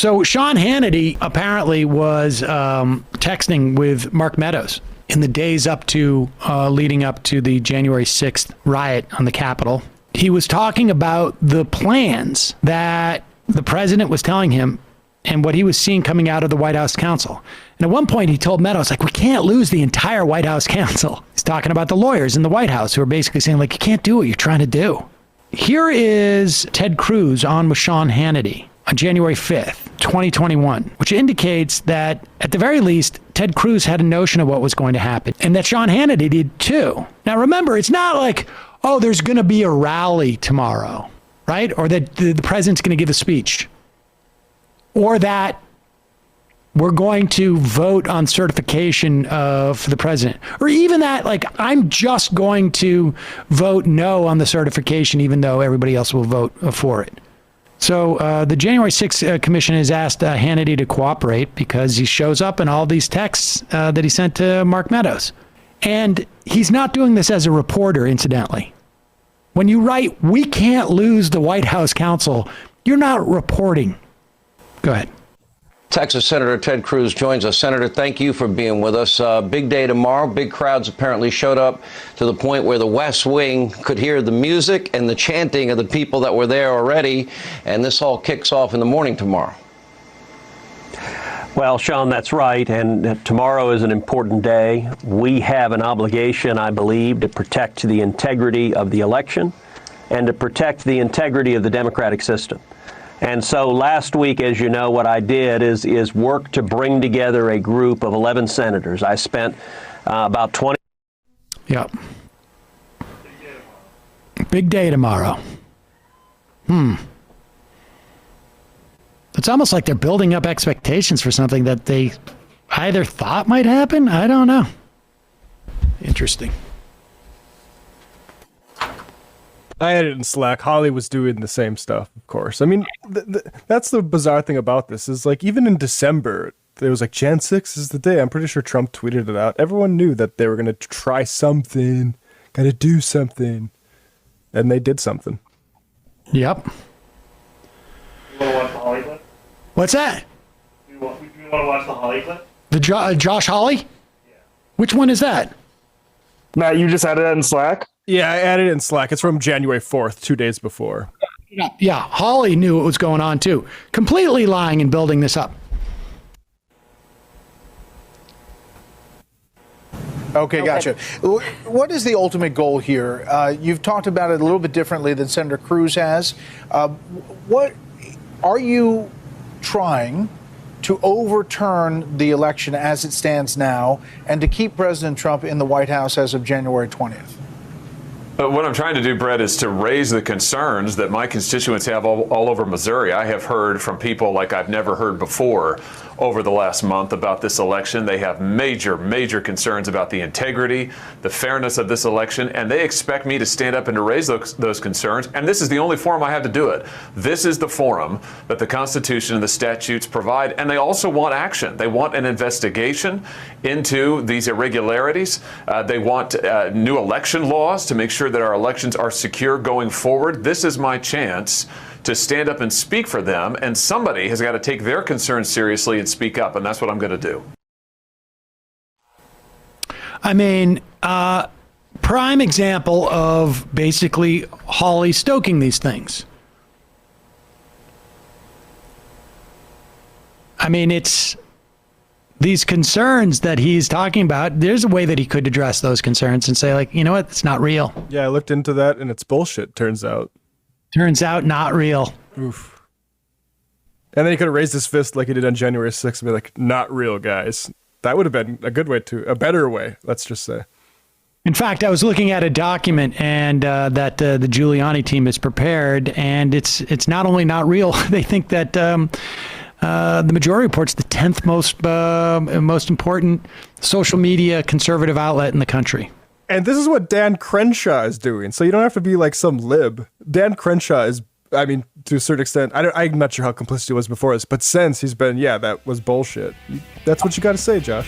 So Sean Hannity apparently was texting with Mark Meadows in the days up to leading up to the January 6th riot on the Capitol. He was talking about the plans that the president was telling him and what he was seeing coming out of the White House counsel. And at one point he told Meadows, like, we can't lose the entire White House counsel. He's talking about the lawyers in the White House who are basically saying, like, you can't do what you're trying to do. Here is Ted Cruz on with Sean Hannity on January 5th, 2021, which indicates that at the very least, Ted Cruz had a notion of what was going to happen and that Sean Hannity did too. Now, remember, it's not like, oh, there's going to be a rally tomorrow, right? Or that the president's going to give a speech, or that we're going to vote on certification for the president, or even that, like, I'm just going to vote no on the certification, even though everybody else will vote for it. So the January 6th commission has asked Hannity to cooperate because he shows up in all these texts that he sent to Mark Meadows. And he's not doing this as a reporter, incidentally. When you write, we can't lose the White House counsel, you're not reporting. Go ahead. Texas Senator Ted Cruz joins us. Senator, thank you for being with us. Big day tomorrow. Big crowds apparently showed up to the point where the West Wing could hear the music and the chanting of the people that were there already. And this all kicks off in the morning tomorrow. Well, Sean, that's right. And tomorrow is an important day. We have an obligation, I believe, to protect the integrity of the election and to protect the integrity of the democratic system. And so last week, as you know, what I did is work to bring together a group of 11 senators. I spent about 20. Yep. Big day tomorrow. It's almost like they're building up expectations for something that they either thought might happen. I don't know. Interesting. I had it in Slack. Hawley was doing the same stuff, of course. I mean, that's the bizarre thing about this is, like, even in December, there was like Jan 6 is the day. I'm pretty sure Trump tweeted it out. Everyone knew that they were going to try something, got to do something, and they did something. Yep. You want to watch the Hawley clip? What's that? Do you want to watch the Hawley clip? The Josh Hawley? Yeah. Which one is that? Matt, you just added that in Slack? Yeah, I added it in Slack. It's from January 4th, 2 days before. Yeah, Hawley knew what was going on too. Completely lying and building this up. Okay, gotcha. What is the ultimate goal here? You've talked about it a little bit differently than Senator Cruz has. What are you trying to overturn the election as it stands now and to keep President Trump in the White House as of January 20th? What I'm trying to do, Brett, is to raise the concerns that my constituents have all over Missouri. I have heard from people like I've never heard before over the last month about this election. They have major concerns about the integrity, the fairness of this election, and they expect me to stand up and to raise those concerns. And this is the only forum I have to do it. This is the forum that the Constitution and the statutes provide, and they also want action. They want an investigation into these irregularities. They want new election laws to make sure that our elections are secure going forward. This is my chance to stand up and speak for them, and somebody has got to take their concerns seriously and speak up, and that's what I'm going to do. I mean, prime example of basically Hawley stoking these things. I mean, it's these concerns that he's talking about. There's a way that he could address those concerns and say, like, you know what, it's not real. Yeah, I looked into that, and it's bullshit, turns out. Turns out not real. Oof. And then he could have raised his fist like he did on January 6th and be like, not real, guys. That would have been a good way a better way, let's just say. In fact, I was looking at a document and that the Giuliani team has prepared, and it's not only not real, they think that the Majority Report's the 10th most important social media conservative outlet in the country. And this is what Dan Crenshaw is doing. So you don't have to be like some lib. Dan Crenshaw is, I mean, to a certain extent, I'm not sure how complicit he was before this, but since he's been, yeah, that was bullshit. That's what you got to say, Josh.